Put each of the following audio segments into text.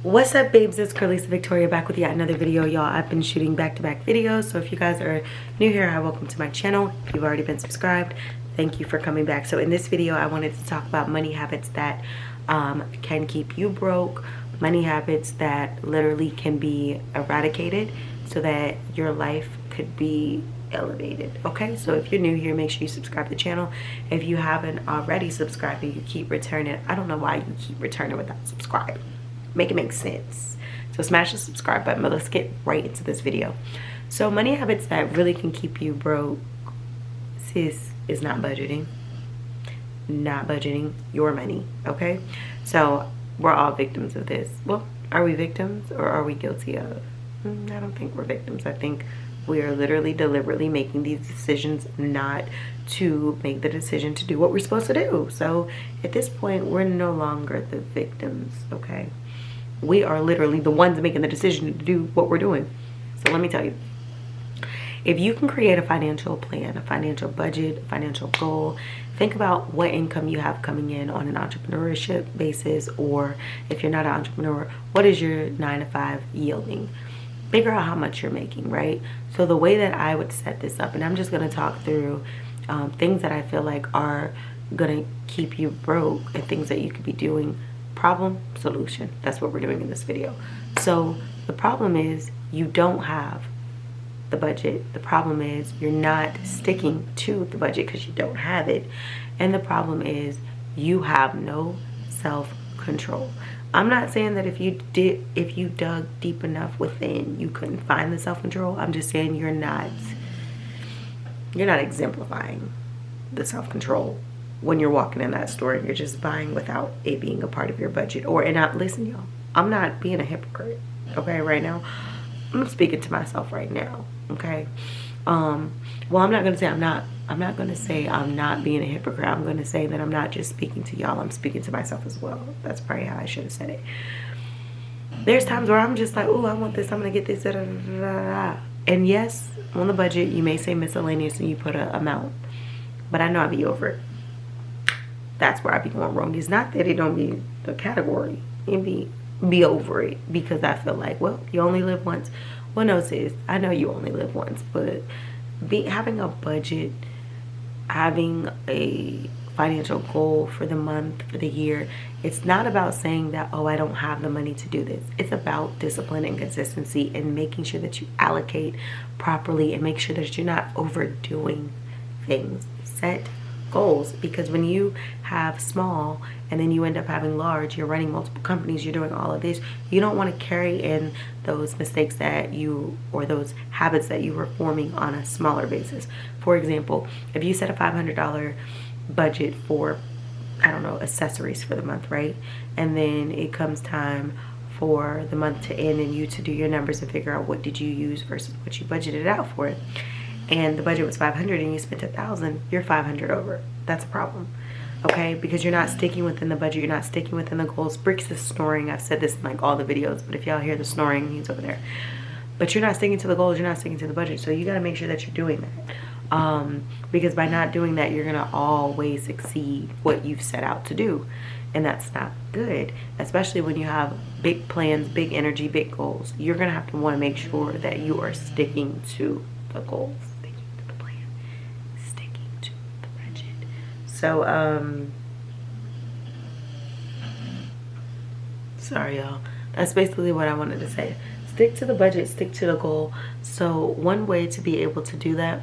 What's up, babes? It's Carlisa Victoria back with yet another video, y'all. I've been shooting back-to-back videos, so if you guys are new here, hi, welcome to my channel. If you've already been subscribed, thank you for coming back. So in this video, I wanted to talk about money habits that can keep you broke, money habits that literally can be eradicated so that your life could be elevated. Okay, so if you're new here, make sure you subscribe to the channel. If you haven't already subscribed and you keep returning, I don't know why you keep returning without subscribing. Make it make sense. So smash the subscribe button, but let's get right into this video. So money habits that really can keep you broke, sis, is not budgeting. Not budgeting your money, okay? So we're all victims of this. Well, are we victims or are we guilty of? I don't think we're victims. I think we are literally deliberately making these decisions not to make the decision to do what we're supposed to do. So at this point, we're no longer the victims, okay? We are literally the ones making the decision to do what we're doing. So let me tell you, if you can create a financial plan, a financial budget, a financial goal, think about what income you have coming in on an entrepreneurship basis, or if you're not an entrepreneur, what is your 9-to-5 yielding? Figure out how much you're making, right? So the way that I would set this up, and I'm just going to talk through things that I feel like are going to keep you broke and things that you could be doing. Problem, solution. That's what we're doing in this video. So the problem is you don't have the budget. The problem is you're not sticking to the budget because you don't have it. And the problem is you have no self-control. I'm not saying that if you dug deep enough within, you couldn't find the self-control. I'm just saying you're not exemplifying the self-control when you're walking in that store and you're just buying without it being a part of your budget. Listen, y'all, I'm not being a hypocrite, okay? Right now, I'm speaking to myself right now, okay? Well, I'm not gonna say I'm not being a hypocrite. I'm gonna say that I'm not just speaking to y'all, I'm speaking to myself as well. That's probably how I should have said it. There's times where I'm just like, oh, I want this, I'm gonna get this, da, da, da, da, da. And yes, on the budget, you may say miscellaneous and you put an amount, but I know I'll be over it. That's where I be going wrong. It's not that it don't be the category. It be over it, because I feel like, well, you only live once. Well, no, sis, I know you only live once, but having a budget, having a financial goal for the month, for the year, it's not about saying that, oh, I don't have the money to do this. It's about discipline and consistency and making sure that you allocate properly and make sure that you're not overdoing things. Set goals, because when you have small and then you end up having large, you're running multiple companies, you're doing all of this, you don't want to carry in those mistakes or those habits that you were forming on a smaller basis. For example, if you set a $500 budget for, I don't know, accessories for the month, right? And then it comes time for the month to end and you to do your numbers and figure out what did you use versus what you budgeted out for it. And the budget was $500 and you spent $1,000, you're $500 over. That's a problem, okay? Because you're not sticking within the budget, you're not sticking within the goals. Bricks is snoring. I've said this in like all the videos, but if y'all hear the snoring, he's over there. But you're not sticking to the goals, you're not sticking to the budget. So you gotta make sure that you're doing that. Because by not doing that, you're gonna always exceed what you've set out to do. And that's not good, especially when you have big plans, big energy, big goals. You're gonna have to wanna make sure that you are sticking to the goals. So, sorry, y'all. That's basically what I wanted to say. Stick to the budget, stick to the goal. So one way to be able to do that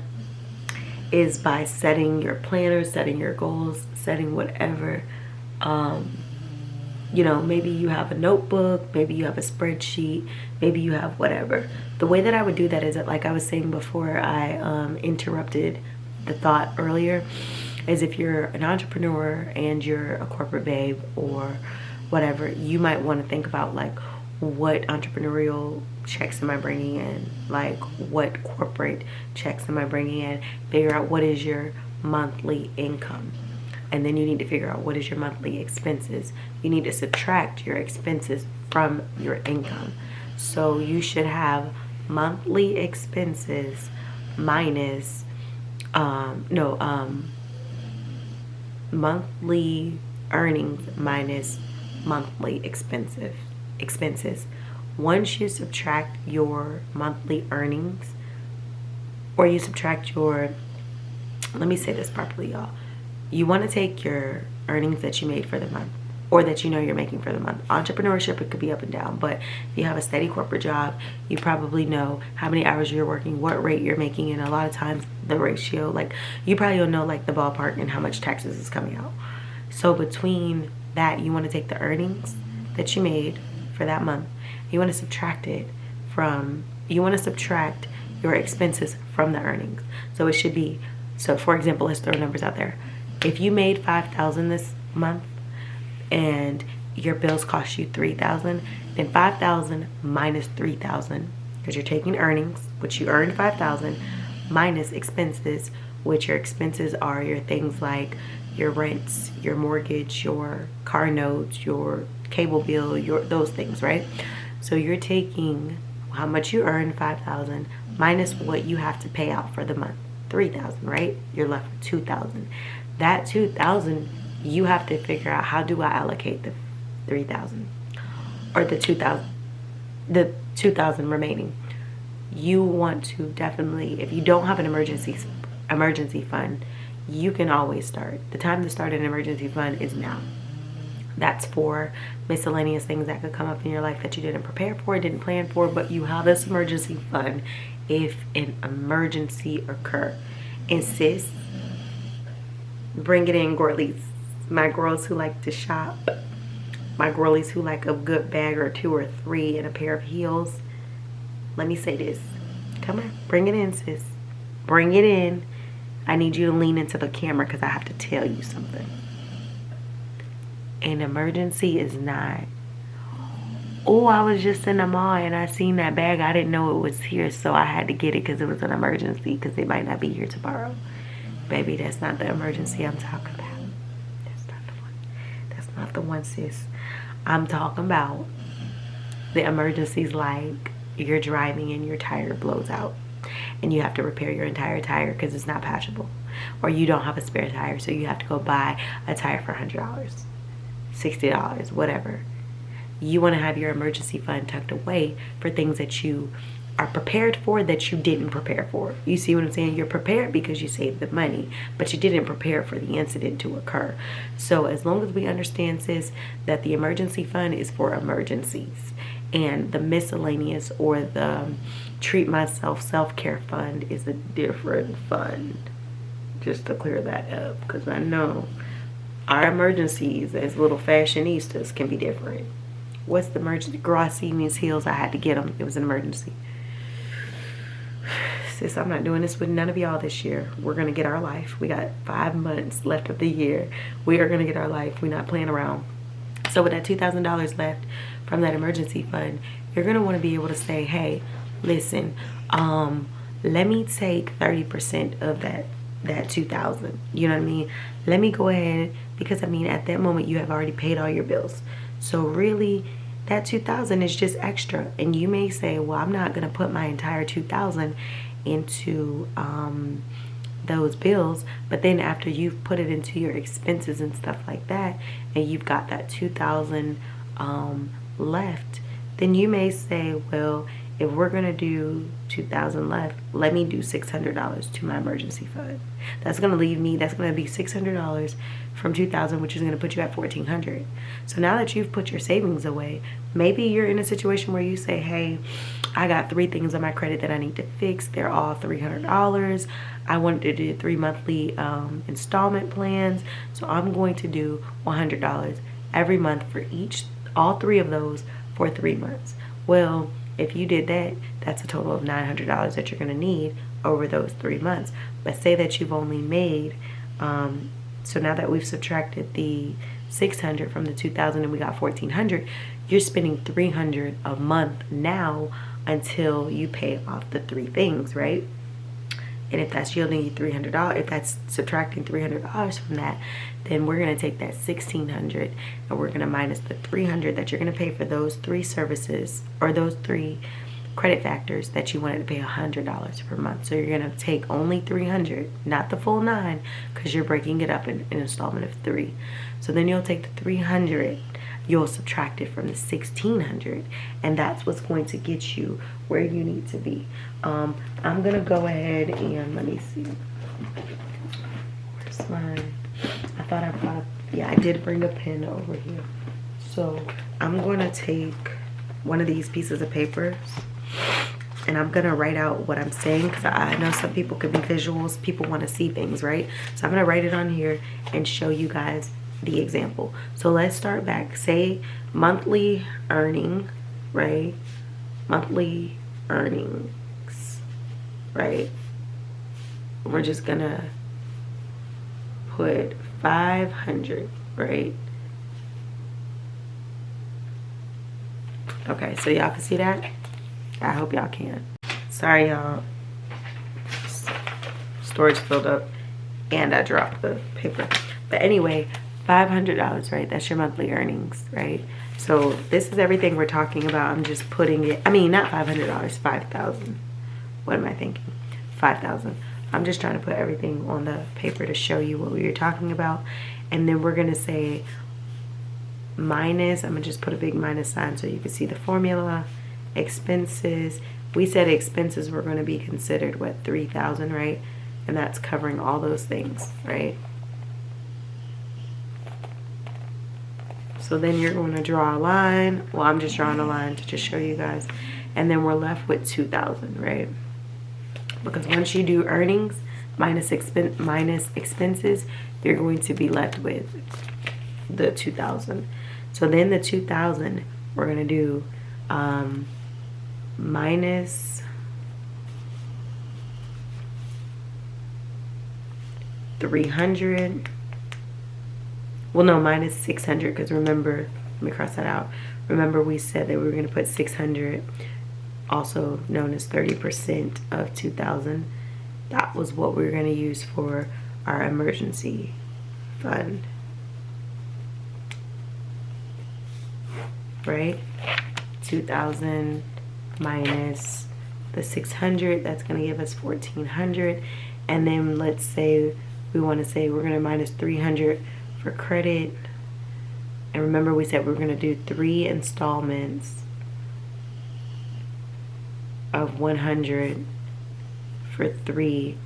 is by setting your planners, setting your goals, setting whatever. You know, maybe you have a notebook, maybe you have a spreadsheet, maybe you have whatever. The way that I would do that is that, like I was saying before I interrupted the thought earlier, is if you're an entrepreneur and you're a corporate babe or whatever, you might want to think about like, what entrepreneurial checks am I bringing in? Like, what corporate checks am I bringing in? Figure out what is your monthly income. And then you need to figure out what is your monthly expenses. You need to subtract your expenses from your income. So you should have monthly expenses minus, monthly earnings minus monthly expenses. expenses. Once you subtract your monthly earnings, or you subtract your, let me say this properly, y'all. You want to take your earnings that you made for the month, or that you know you're making for the month. Entrepreneurship, it could be up and down, but if you have a steady corporate job, you probably know how many hours you're working, what rate you're making, and a lot of times the ratio, like you probably don't know like the ballpark and how much taxes is coming out. So between that, you want to take the earnings that you made for that month, you want to subtract it from, you want to subtract your expenses from the earnings. So it should be, so for example, let's throw numbers out there. If you made $5,000 this month and your bills cost you $3,000, then $5,000 minus $3,000, because you're taking earnings, which you earned $5,000, minus expenses, which your expenses are your things like your rents, your mortgage, your car notes, your cable bill, those things, right? So you're taking how much you earn, $5,000, minus what you have to pay out for the month, $3,000, right? You're left with $2,000. That $2,000, you have to figure out, how do I allocate the $3,000 or the $2,000 remaining? You want to definitely, if you don't have an emergency fund, you can always start. The time to start an emergency fund is now. That's for miscellaneous things that could come up in your life that you didn't prepare for, didn't plan for, but you have this emergency fund if an emergency occur. And sis, bring it in, girlies. My girls who like to shop, my girlies who like a good bag or 2 or 3 and a pair of heels. Let me say this. Come on, bring it in, sis. Bring it in. I need you to lean into the camera because I have to tell you something. An emergency is not, oh, I was just in the mall and I seen that bag. I didn't know it was here, so I had to get it because it was an emergency because it might not be here tomorrow. Baby, that's not the emergency I'm talking about. That's not the one. That's not the one, sis. I'm talking about the emergencies like you're driving and your tire blows out and you have to repair your entire tire because it's not patchable. Or you don't have a spare tire, so you have to go buy a tire for $100. $60, whatever. You want to have your emergency fund tucked away for things that you are prepared for that you didn't prepare for. You see what I'm saying? You're prepared because you saved the money, but you didn't prepare for the incident to occur. So as long as we understand, sis, that the emergency fund is for emergencies, and the miscellaneous or the treat myself self-care fund is a different fund. Just to clear that up, because I know our emergencies as little fashionistas can be different. What's the emergency? Girl, I seen these heels. I had to get them. It was an emergency. Sis, I'm not doing this with none of y'all this year. We're going to get our life. We got 5 months left of the year. We are going to get our life. We're not playing around. So with that $2,000 left from that emergency fund, you're going to want to be able to say, hey, listen, let me take 30% of that $2,000. You know what I mean? Let me go ahead, because I mean at that moment you have already paid all your bills. So really that $2,000 is just extra. And you may say, well, I'm not going to put my entire $2,000 into those bills, but then after you've put it into your expenses and stuff like that, and you've got that $2,000 left, then you may say, well, if we're gonna do $2,000 left, let me do $600 to my emergency fund. That's gonna leave me, that's gonna be $600 from $2,000, which is gonna put you at $1,400. So now that you've put your savings away, maybe you're in a situation where you say, hey, I got 3 things on my credit that I need to fix. They're all $300. I wanted to do 3 monthly installment plans. So I'm going to do $100 every month for all 3 of those for 3 months. Well, if you did that, that's a total of $900 that you're going to need over those 3 months. But say that you've only made, so now that we've subtracted the $600 from the $2,000 and we got $1,400, you're spending $300 a month now until you pay off the 3 things, right? And if that's yielding you $300, if that's subtracting $300 from that, then we're going to take that $1,600 and we're going to minus the $300 that you're going to pay for those 3 services or those 3 credit factors that you wanted to pay $100 per month. So you're going to take only $300, not the full 9, because you're breaking it up in an installment of 3. So then you'll take the $300 you'll subtract it from the 1,600, and that's what's going to get you where you need to be. I'm gonna go ahead and let me see. Where's mine? I thought I brought yeah, I did bring a pen over here. So I'm gonna take one of these pieces of paper and I'm gonna write out what I'm saying, because I know some people could be visuals. People want to see things, right? So I'm gonna write it on here and show you guys the example. So let's start back. Say monthly earning, right? Monthly earnings, right? We're just gonna put 500, right? Okay, so y'all can see that? I hope y'all can. Sorry, y'all. Storage filled up and I dropped the paper. But anyway, $500, right? That's your monthly earnings, right? So this is everything we're talking about. I'm just putting it, I mean, not $500, 5,000. What am I thinking? 5,000. I'm just trying to put everything on the paper to show you what we were talking about. And then we're gonna say minus, I'm gonna just put a big minus sign so you can see the formula. Expenses, we said expenses were gonna be considered, what, 3,000, right? And that's covering all those things, right? So then you're going to draw a line. Well, I'm just drawing a line to just show you guys. And then we're left with 2,000, right? Because once you do earnings minus expenses, you're going to be left with the 2,000. So then the 2,000, we're going to do minus 300. Well, no, minus 600, because remember, let me cross that out. Remember we said that we were going to put 600, also known as 30% of 2,000. That was what we were going to use for our emergency fund, right? 2,000 minus the 600, that's going to give us 1,400. And then let's say we want to say we're going to minus 300 for credit. And remember we said we were going to do 3 installments of 100 for 3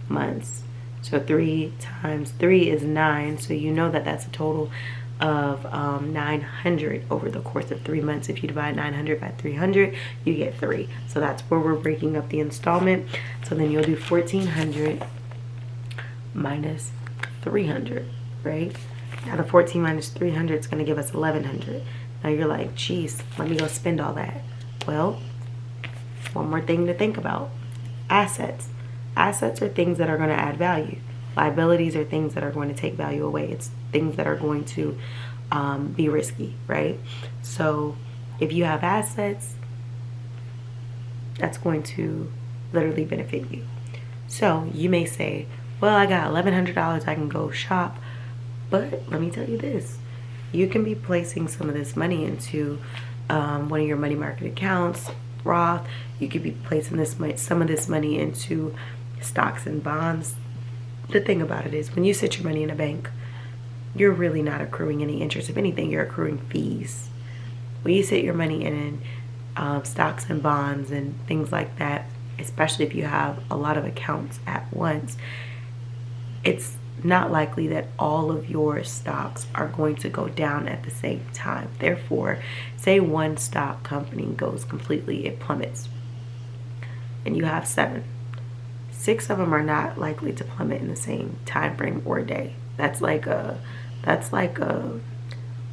months. So 3 times 3 is 9. So you know that that's a total of 900 over the course of 3 months. If you divide 900 by 300, you get 3. So that's where we're breaking up the installment. So then you'll do 1,400 minus 300, right? Now the 14 minus 300 is going to give us 1,100. Now you're like, geez, let me go spend all that. Well, one more thing to think about. Assets. Assets are things that are going to add value. Liabilities are things that are going to take value away. It's things that are going to be risky, right? So if you have assets, that's going to literally benefit you. So you may say, well, I got $1,100, I can go shop. But let me tell you this, you can be placing some of this money into one of your money market accounts, Roth. You could be placing some of this money into stocks and bonds. The thing about it is, when you sit your money in a bank, you're really not accruing any interest. If anything, you're accruing fees. When you sit your money in stocks and bonds and things like that, especially if you have a lot of accounts at once, it's not likely that all of your stocks are going to go down at the same time. Therefore, say one stock company goes completely, it plummets, and you have 7. 6 of them are not likely to plummet in the same time frame or day. That's like a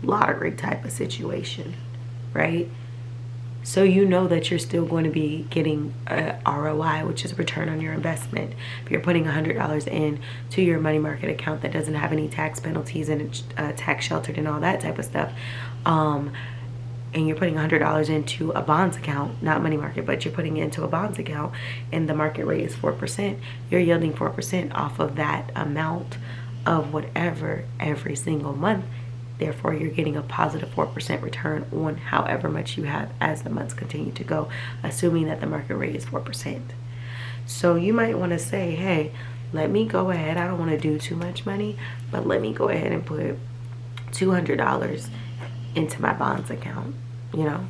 lottery type of situation, right? So you know that you're still going to be getting a ROI, which is return on your investment. If you're putting $100 in to your money market account that doesn't have any tax penalties and it's tax sheltered and all that type of stuff, and you're putting $100 into a bonds account, not money market, but you're putting it into a bonds account, and the market rate is 4%, you're yielding 4% off of that amount of whatever every single month. Therefore, you're getting a positive 4% return on however much you have as the months continue to go, assuming that the market rate is 4%. So you might want to say, hey, let me go ahead. I don't want to do too much money, but let me go ahead and put $200 into my bonds account, you know,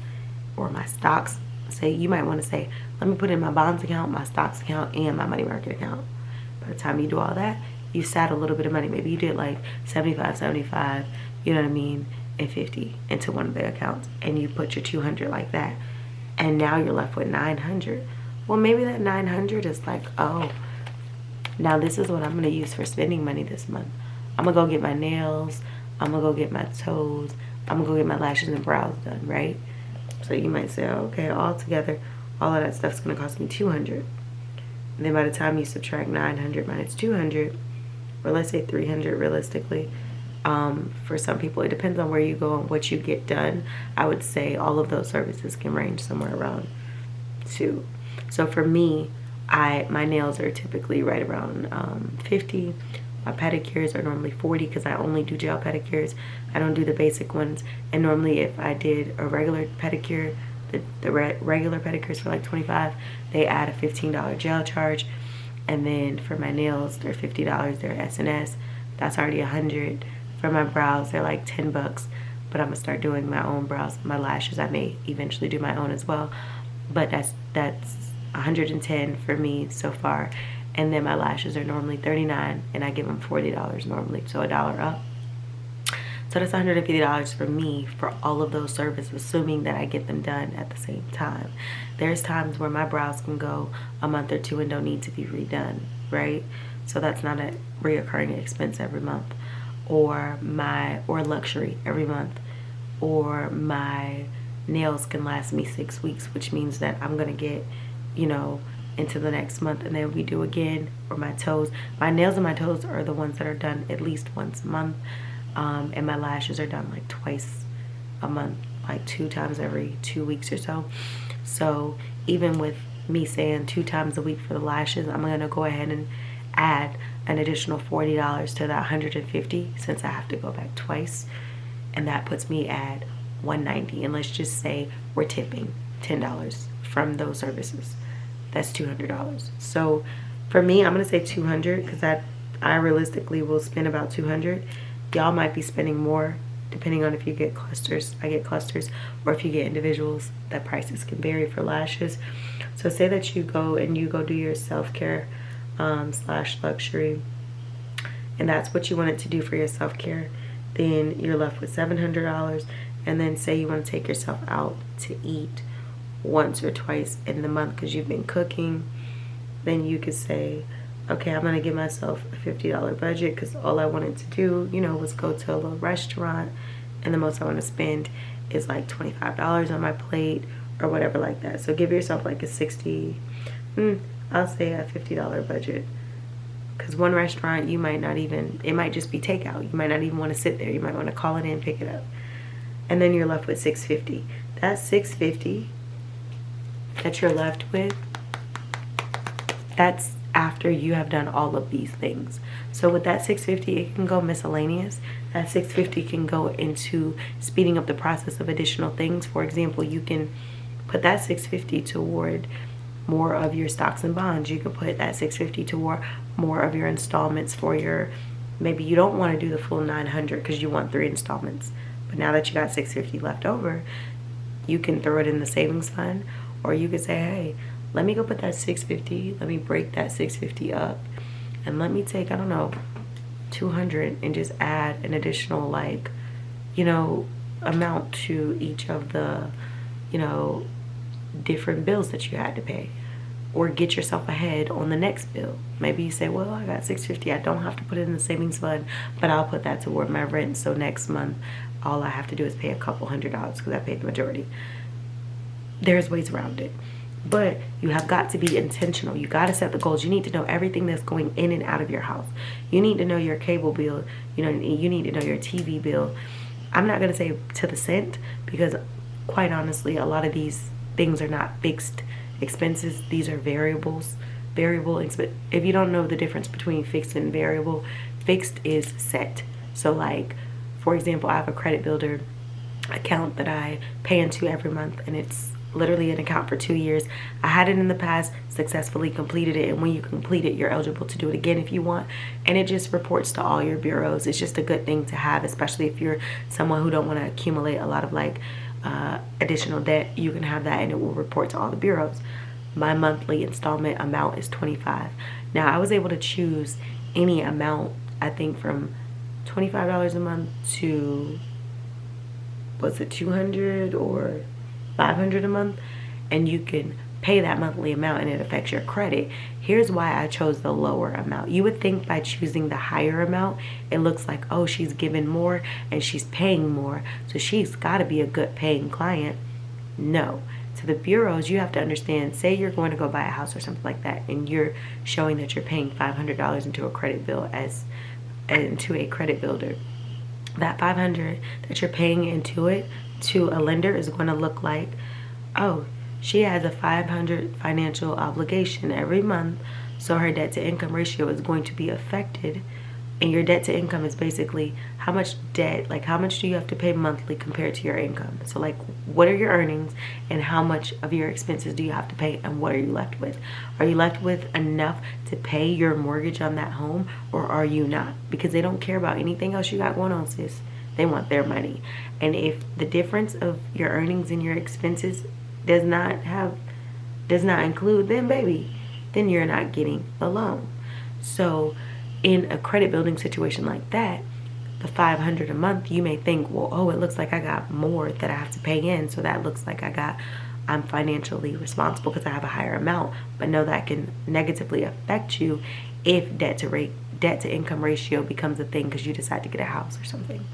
or my stocks. Say you might want to say, let me put in my bonds account, my stocks account, and my money market account. By the time you do all that, you sat a little bit of money. Maybe you did like 75, 75, you know what I mean, and 50 into one of the accounts, and you put your 200 like that, and now you're left with 900. Well, maybe that 900 is like, oh, now this is what I'm going to use for spending money this month. I'm going to go get my nails. I'm going to go get my toes. I'm going to go get my lashes and brows done, right? So you might say, okay, all together, all of that stuff's going to cost me 200. And then by the time you subtract 900 minus 200, or let's say 300 realistically, for some people, it depends on where you go and what you get done. I would say all of those services can range somewhere around 2. So for me, my nails are typically right around 50. My pedicures are normally 40 because I only do gel pedicures. I don't do the basic ones. And normally if I did a regular pedicure, the regular pedicures for like 25, they add a $15 gel charge. And then for my nails, they're $50. They're S&S. That's already $100. For my brows, they're like $10. But I'm gonna start doing my own brows. My lashes, I may eventually do my own as well. But that's $110 for me so far. And then my lashes are normally $39, and I give them $40 normally, so $1 up. So that's $150 for me for all of those services, assuming that I get them done at the same time. There's times where my brows can go a month or 2 and don't need to be redone, right? So that's not a reoccurring expense every month. Or luxury every month. Or my nails can last me 6 weeks, which means that I'm gonna get, you know, into the next month, and then we do again. Or my toes, my nails and my toes are the ones that are done at least once a month, and my lashes are done like twice a month, like 2 times every 2 weeks or so. So even with me saying 2 times a week for the lashes, I'm gonna go ahead and add an additional $40 to that $150 since I have to go back twice, and that puts me at $190. And let's just say we're tipping $10 from those services. That's $200. So for me, I'm gonna say 200 because I realistically will spend about 200. Y'all might be spending more depending on if you get clusters. I get clusters, or if you get individuals, that prices can vary for lashes. So say that you go do your self-care / luxury, and that's what you wanted to do for your self-care. Then you're left with $700. And then say you want to take yourself out to eat once or twice in the month because you've been cooking, then you could say, okay, I'm gonna give myself a $50 budget because all I wanted to do, you know, was go to a little restaurant, and the most I want to spend is like $25 on my plate or whatever like that. So give yourself like a I'll say a $50 budget, because one restaurant you might not even, it might just be takeout. You might not even want to sit there. You might want to call it in, pick it up, and then you're left with $650. That's $650 that you're left with. That's after you have done all of these things. So with that $650, it can go miscellaneous. That $650 can go into speeding up the process of additional things. For example, you can put that $650 toward more of your stocks and bonds. You can put that $650 toward more of your installments for your, maybe you don't want to do the full $900 because you want 3 installments. But now that you got $650 left over, you can throw it in the savings fund, or you could say, hey, let me go put that $650, let me break that $650 up, and let me take, I don't know, $200 and just add an additional, like, you know, amount to each of the, you know, different bills that you had to pay. Or get yourself ahead on the next bill. Maybe you say, well, I got $650, I don't have to put it in the savings fund, but I'll put that toward my rent, so next month all I have to do is pay a couple $100s because I paid the majority. There's ways around it. But you have got to be intentional. You got to set the goals. You need to know everything that's going in and out of your house. You need to know your cable bill. You know, you need to know your TV bill. I'm not going to say to the cent, because quite honestly, a lot of these things are not fixed expenses. These are variables. If you don't know the difference between fixed and variable, fixed is set. So like, for example, I have a credit builder account that I pay into every month, and it's literally an account for 2 years. I had it in the past, successfully completed it, and when you complete it, you're eligible to do it again if you want, and it just reports to all your bureaus. It's just a good thing to have, especially if you're someone who don't want to accumulate a lot of like additional debt. You can have that and it will report to all the bureaus. My monthly installment amount is $25. Now I was able to choose any amount, I think from $25 a month to, was it $200 or $500 a month, and you can pay that monthly amount and it affects your credit. Here's why I chose the lower amount. You would think by choosing the higher amount, it looks like, oh, she's giving more and she's paying more, so she's got to be a good paying client. No. To the bureaus, you have to understand, say you're going to go buy a house or something like that, and you're showing that you're paying $500 into a credit bill into a credit builder. That $500 that you're paying into it to a lender is going to look like, oh, she has a $500 financial obligation every month, so her debt to income ratio is going to be affected. And your debt to income is basically how much debt, like how much do you have to pay monthly compared to your income. So like, what are your earnings and how much of your expenses do you have to pay, and what are you left with? Are you left with enough to pay your mortgage on that home, or are you not? Because they don't care about anything else you got going on, sis. They want their money. And if the difference of your earnings and your expenses does not include them, baby, then you're not getting the loan. So in a credit building situation like that, the $500 a month, you may think, well, oh, it looks like I got more that I have to pay in, so that looks like I'm financially responsible because I have a higher amount. But no, that can negatively affect you if debt to income ratio becomes a thing because you decide to get a house or something.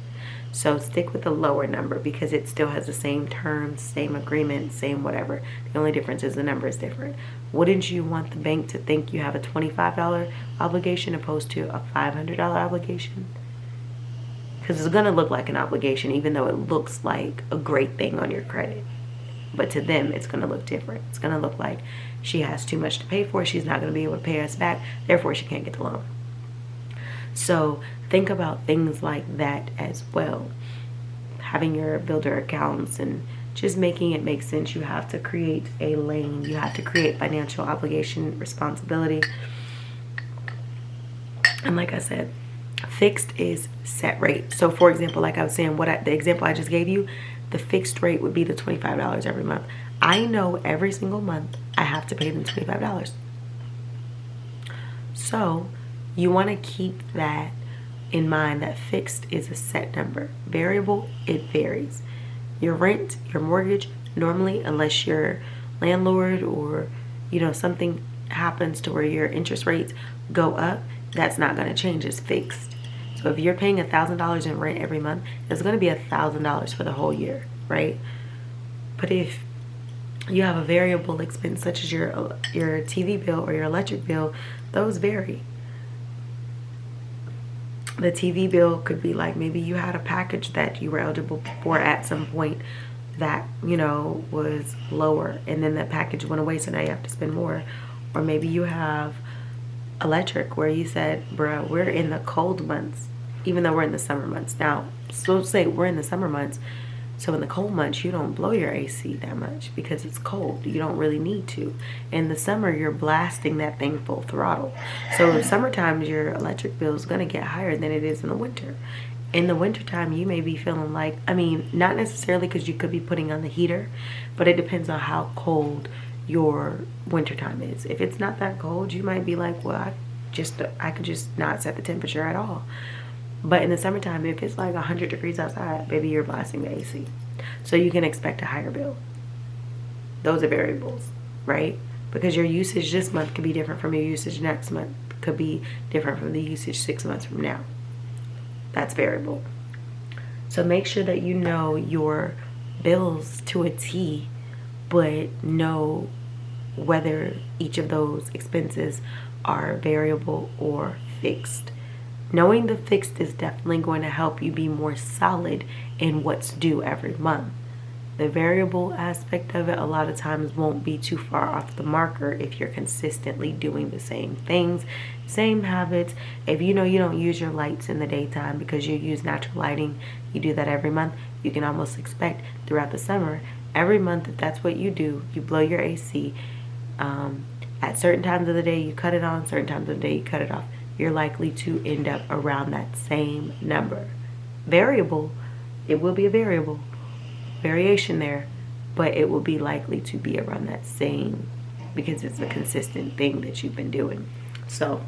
So stick with the lower number because it still has the same terms, same agreement, same whatever. The only difference is the number is different. Wouldn't you want the bank to think you have a $25 obligation opposed to a $500 obligation? Because it's going to look like an obligation even though it looks like a great thing on your credit. But to them, it's going to look different. It's going to look like she has too much to pay for. She's not going to be able to pay us back. Therefore, she can't get the loan. So think about things like that as well. Having your builder accounts and just making it make sense. You have to create a lane. You have to create financial obligation, responsibility. And like I said, fixed is set rate. So for example, like I was saying, the example I just gave you, the fixed rate would be the $25 every month. I know every single month I have to pay them $25. So you want to keep that in mind, that fixed is a set number. Variable, it varies. Your rent, your mortgage, normally, unless your landlord or, something happens to where your interest rates go up, that's not going to change. It's fixed. So if you're paying $1,000 in rent every month, it's going to be $1,000 for the whole year, right? But if you have a variable expense such as your TV bill or your electric bill, those vary. The TV bill could be like, maybe you had a package that you were eligible for at some point that, was lower, and then that package went away, so now you have to spend more. Or maybe you have electric where you said, bruh, we're in the cold months, even though we're in the summer months. Now, so say we're in the summer months, so in the cold months, you don't blow your AC that much because it's cold. You don't really need to. In the summer, you're blasting that thing full throttle. So in summertime, your electric bill is going to get higher than it is in the winter. In the wintertime, you may be feeling like, not necessarily because you could be putting on the heater, but it depends on how cold your wintertime is. If it's not that cold, you might be like, well, I could just not set the temperature at all. But in the summertime, if it's like 100 degrees outside, baby, you're blasting the AC. So you can expect a higher bill. Those are variables, right? Because your usage this month could be different from your usage next month. Could be different from the usage 6 months from now. That's variable. So make sure that you know your bills to a T, but know whether each of those expenses are variable or fixed. Knowing the fixed is definitely going to help you be more solid in what's due every month. The variable aspect of it a lot of times won't be too far off the marker if you're consistently doing the same things, same habits. If you don't use your lights in the daytime because you use natural lighting, you do that every month, you can almost expect throughout the summer every month, if that's what you do, you blow your AC. At certain times of the day, you cut it on. Certain times of the day, you cut it off. You're likely to end up around that same number. Variable, it will be a variation there, but it will be likely to be around that same, because it's a consistent thing that you've been doing. So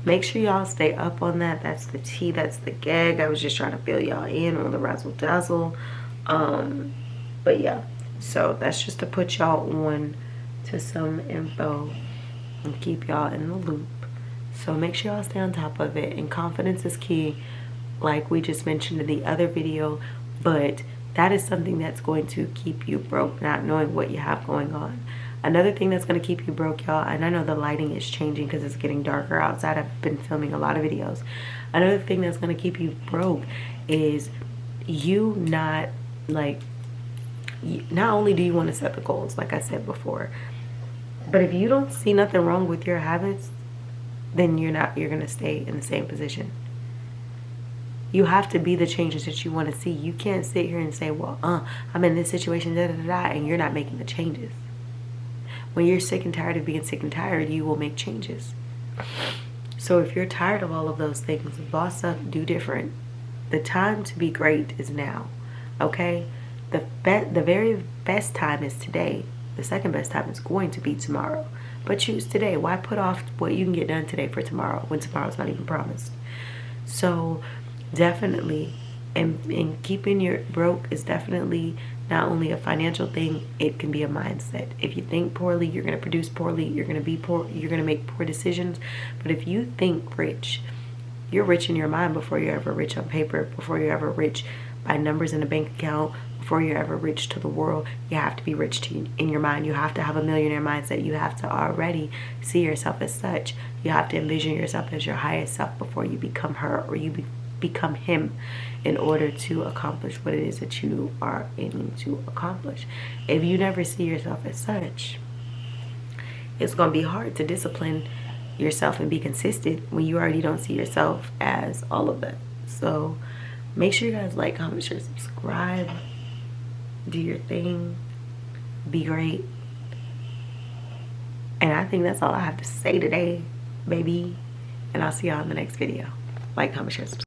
make sure y'all stay up on that. That's the tea, that's the gag. I was just trying to fill y'all in on the razzle dazzle. But yeah, so that's just to put y'all on to some info and keep y'all in the loop. So make sure y'all stay on top of it. And confidence is key, like we just mentioned in the other video. But that is something that's going to keep you broke, not knowing what you have going on. Another thing that's going to keep you broke, y'all, and I know the lighting is changing because it's getting darker outside. I've been filming a lot of videos. Another thing that's going to keep you broke is you not, like, not only do you want to set the goals, like I said before, but if you don't see nothing wrong with your habits, then you're going to stay in the same position. You have to be the changes that you want to see. You can't sit here and say, well, I'm in this situation, and you're not making the changes. When you're sick and tired of being sick and tired, you will make changes. So if you're tired of all of those things, boss up, do different. The time to be great is now, okay? The very best time is today. The second best time is going to be tomorrow. But choose today. Why put off what you can get done today for tomorrow when tomorrow's not even promised? So definitely, and keeping your broke is definitely not only a financial thing, it can be a mindset. If you think poorly, you're going to produce poorly. You're going to be poor. You're going to make poor decisions. But if you think rich, you're rich in your mind before you're ever rich on paper, before you're ever rich by numbers in a bank account, before you're ever rich to the world. You have to be rich in your mind. You have to have a millionaire mindset. You have to already see yourself as such. You have to envision yourself as your highest self before you become her, or you become him, in order to accomplish what it is that you are aiming to accomplish. If you never see yourself as such, it's going to be hard to discipline yourself and be consistent when you already don't see yourself as all of that. So make sure you guys like, comment, share, subscribe, do your thing, be great. And I think that's all I have to say today, baby. And I'll see y'all in the next video. Like, comment, share, subscribe.